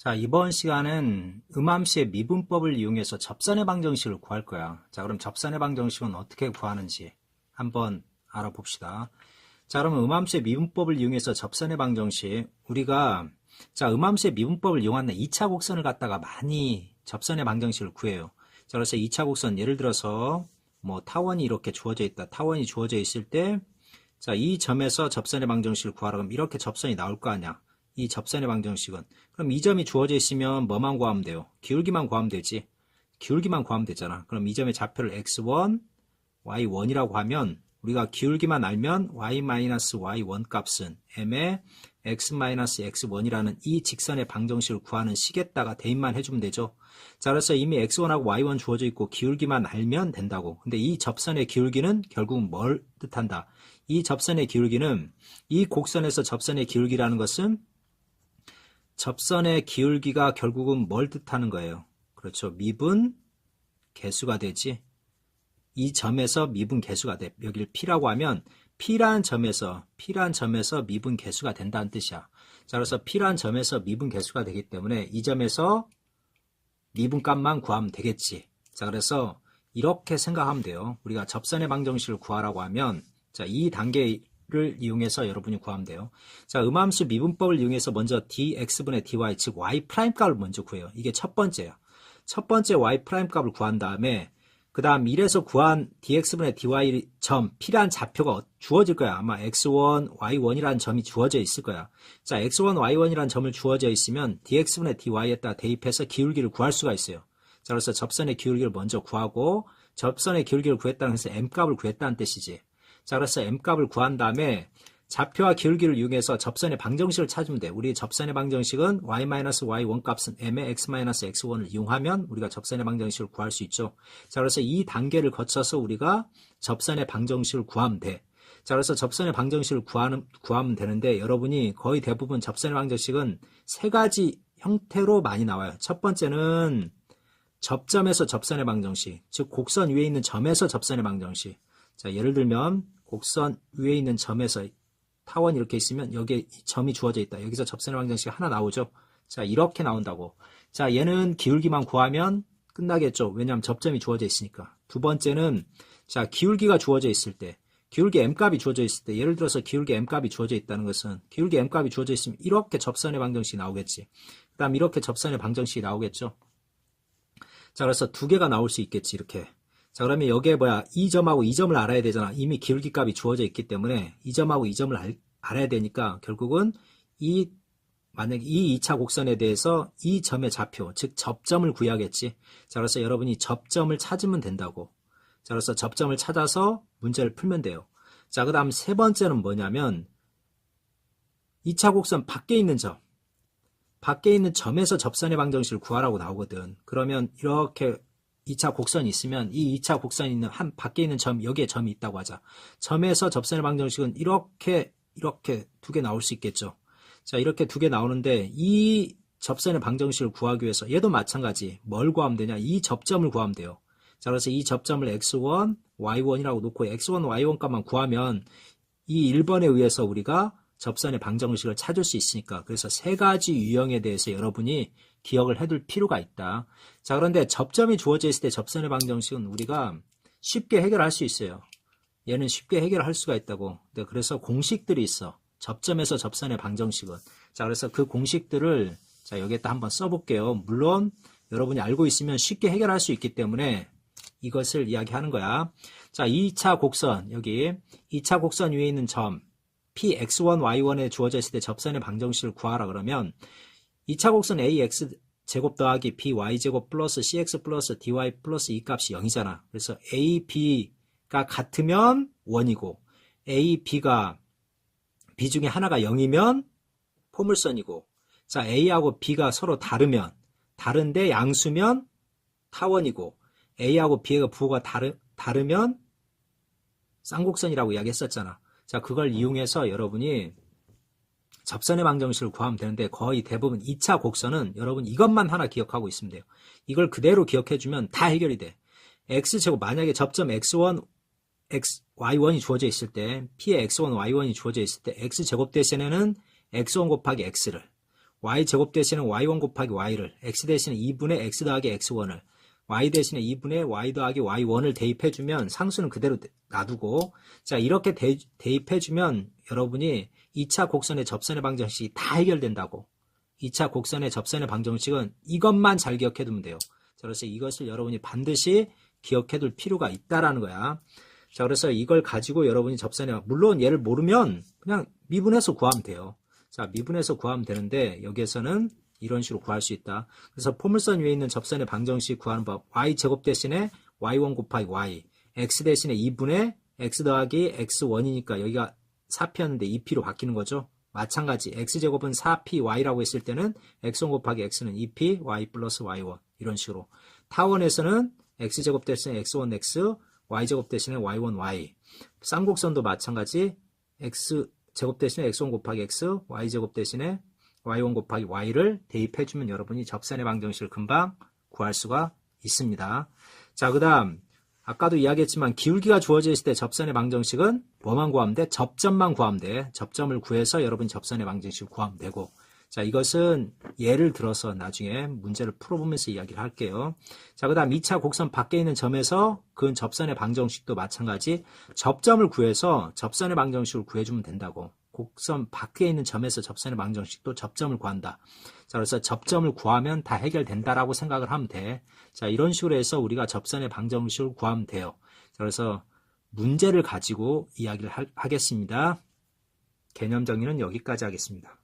자, 이번 시간은 음함시의 미분법을 이용해서 접선의 방정식을 구할 거야. 자, 그럼 접선의 방정식은 어떻게 구하는지 한번 알아봅시다. 자, 그러면 음함시의 미분법을 이용해서 접선의 방정식, 우리가 음함시의 미분법을 이용하는 2차 곡선을 갖다가 많이 접선의 방정식을 구해요. 자, 그래서 2차 곡선 예를 들어서 뭐 타원이 이렇게 주어져 있다. 타원이 주어져 있을 때, 자, 이 점에서 접선의 방정식을 구하라. 그럼 이렇게 접선이 나올 거 아니야. 이 접선의 방정식은. 그럼 이 점이 주어져 있으면 뭐만 구하면 돼요? 기울기만 구하면 되지. 기울기만 구하면 되잖아. 그럼 이 점의 좌표를 x1, y1이라고 하면 우리가 기울기만 알면 y-y1 값은 m의 x-x1이라는 이 직선의 방정식을 구하는 식에다가 대입만 해주면 되죠. 자, 그래서 이미 x1하고 y1 주어져 있고 기울기만 알면 된다고. 근데 이 접선의 기울기는 결국 뭘 뜻한다? 이 접선의 기울기는 이 곡선에서 접선의 기울기라는 것은 접선의 기울기가 결국은 뭘 뜻하는 거예요? 그렇죠. 미분 개수가 되지. 이 점에서 미분 개수가 돼. 여기를 P라고 하면 P라는 점에서 미분 개수가 된다는 뜻이야. 자, 그래서 P라는 점에서 미분 개수가 되기 때문에 이 점에서 미분 값만 구하면 되겠지. 자, 그래서 이렇게 생각하면 돼요. 우리가 접선의 방정식을 구하라고 하면 자, 이 단계를 이용해서 여러분이 구하면 돼요. 자, 음함수 미분법을 이용해서 먼저 dx분의 dy, 즉 y' 값을 먼저 구해요. 이게 첫 번째야. 첫 번째 y' 값을 구한 다음에 그 다음 1에서 구한 dx분의 dy 점 P라는 좌표가 주어질 거야. 아마 x1, y1이라는 점이 주어져 있을 거야. 자, x1, y1이라는 점을 주어져 있으면 dx분의 dy에다 대입해서 기울기를 구할 수가 있어요. 자, 그래서 접선의 기울기를 먼저 구하고 접선의 기울기를 구했다는 것은 m값을 구했다는 뜻이지. 자, 그래서 m값을 구한 다음에 좌표와 기울기를 이용해서 접선의 방정식을 찾으면 돼. 우리 접선의 방정식은 y-y1 값은 m의 x-x1을 이용하면 우리가 접선의 방정식을 구할 수 있죠. 자, 그래서 이 단계를 거쳐서 우리가 접선의 방정식을 구하면 돼. 자, 그래서 접선의 방정식을 구하면 되는데 여러분이 거의 대부분 접선의 방정식은 세 가지 형태로 많이 나와요. 첫 번째는 접점에서 접선의 방정식, 즉 곡선 위에 있는 점에서 접선의 방정식. 자, 예를 들면 곡선 위에 있는 점에서 타원이 이렇게 있으면 여기에 점이 주어져 있다. 여기서 접선의 방정식이 하나 나오죠. 자, 이렇게 나온다고. 자, 얘는 기울기만 구하면 끝나겠죠. 왜냐하면 접점이 주어져 있으니까. 두 번째는 자, 기울기가 주어져 있을 때, 기울기 m값이 주어져 있을 때, 예를 들어서 기울기 m값이 주어져 있다는 것은 기울기 m값이 주어져 있으면 이렇게 접선의 방정식이 나오겠지. 그 다음 이렇게 접선의 방정식이 나오겠죠. 자, 그래서 두 개가 나올 수 있겠지. 이렇게. 자, 그러면 여기에 이 점하고 이 점을 알아야 되잖아. 이미 기울기 값이 주어져 있기 때문에 이 점하고 이 점을 알아야 되니까 결국은 만약에 이 2차 곡선에 대해서 이 점의 좌표, 즉 접점을 구해야겠지. 자, 그래서 여러분이 접점을 찾으면 된다고. 자, 그래서 접점을 찾아서 문제를 풀면 돼요. 자, 그 다음 세 번째는 뭐냐면 2차 곡선 밖에 있는 점. 밖에 있는 점에서 접선의 방정식을 구하라고 나오거든. 그러면 이렇게 2차 곡선이 있으면 이 2차 곡선이 있는 밖에 있는 점, 여기에 점이 있다고 하자. 점에서 접선의 방정식은 이렇게 두 개 나올 수 있겠죠. 자, 이렇게 두 개 나오는데 이 접선의 방정식을 구하기 위해서 얘도 마찬가지. 뭘 구하면 되냐? 이 접점을 구하면 돼요. 자, 그래서 이 접점을 x1, y1이라고 놓고 x1, y1 값만 구하면 이 1번에 의해서 우리가 접선의 방정식을 찾을 수 있으니까. 그래서 세 가지 유형에 대해서 여러분이 기억을 해둘 필요가 있다. 자, 그런데 접점이 주어져 있을 때 접선의 방정식은 우리가 쉽게 해결할 수 있어요. 얘는 쉽게 해결할 수가 있다고. 그래서 공식들이 있어. 접점에서 접선의 방정식은. 자, 그래서 그 공식들을 자, 여기에다 한번 써볼게요. 물론 여러분이 알고 있으면 쉽게 해결할 수 있기 때문에 이것을 이야기하는 거야. 자, 2차 곡선, 여기 2차 곡선 위에 있는 점 Px1, y1에 주어져 있을 때 접선의 방정식을 구하라 그러면 2차 곡선 ax 제곱 더하기 by 제곱 플러스 cx 플러스 dy 플러스 이 값이 0이잖아. 그래서 a, b가 같으면 1이고 a, b가 b 중에 하나가 0이면 포물선이고 자, a하고 b가 서로 다른데 양수면 타원이고 a하고 b의 부호가 다르면 쌍곡선이라고 이야기했었잖아. 자, 그걸 이용해서 여러분이 접선의 방정식을 구하면 되는데 거의 대부분 2차 곡선은 여러분 이것만 하나 기억하고 있으면 돼요. 이걸 그대로 기억해주면 다 해결이 돼. x제곱 만약에 접점 x1, y1이 주어져 있을 때 P의 x1, y1이 주어져 있을 때 x제곱 대신에는 x1 곱하기 x를 y제곱 대신에 y1 곱하기 y를, x 대신에 2분의 x 더하기 x1을, y 대신에 2분의 y 더하기 y1을 대입해주면 상수는 그대로 놔두고, 자, 이렇게 대입해주면 여러분이 2차 곡선의 접선의 방정식이 다 해결된다고. 2차 곡선의 접선의 방정식은 이것만 잘 기억해두면 돼요. 자, 그래서 이것을 여러분이 반드시 기억해둘 필요가 있다라는 거야. 자, 그래서 이걸 가지고 여러분이 접선의, 물론 얘를 모르면 그냥 미분해서 구하면 돼요. 자, 미분해서 구하면 되는데 여기에서는 이런 식으로 구할 수 있다. 그래서 포물선 위에 있는 접선의 방정식 구하는 법. y제곱 대신에 y1 곱하기 y, x 대신에 2분의 x 더하기 x1이니까 여기가 4p였는데 2p로 바뀌는 거죠. 마찬가지 x제곱은 4py라고 했을 때는 x1 곱하기 x는 2p, y 플러스 y1 이런 식으로. 타원에서는 x제곱 대신에 x1x, y제곱 대신에 y1y. 쌍곡선도 마찬가지 x제곱 대신에 x1 곱하기 x, y제곱 대신에 y1 곱하기 y를 대입해주면 여러분이 접선의 방정식을 금방 구할 수가 있습니다. 자, 그 다음 아까도 이야기했지만 기울기가 주어져 있을 때 접선의 방정식은 뭐만 구하면 돼? 접점만 구하면 돼. 접점을 구해서 여러분이 접선의 방정식을 구하면 되고, 자, 이것은 예를 들어서 나중에 문제를 풀어보면서 이야기를 할게요. 자, 그 다음 2차 곡선 밖에 있는 점에서 그은 접선의 방정식도 마찬가지 접점을 구해서 접선의 방정식을 구해주면 된다고. 곡선 밖에 있는 점에서 접선의 방정식도 접점을 구한다. 자, 그래서 접점을 구하면 다 해결된다라고 생각을 하면 돼. 자, 이런 식으로 해서 우리가 접선의 방정식을 구하면 돼요. 자, 그래서 문제를 가지고 이야기를 하겠습니다. 개념 정리는 여기까지 하겠습니다.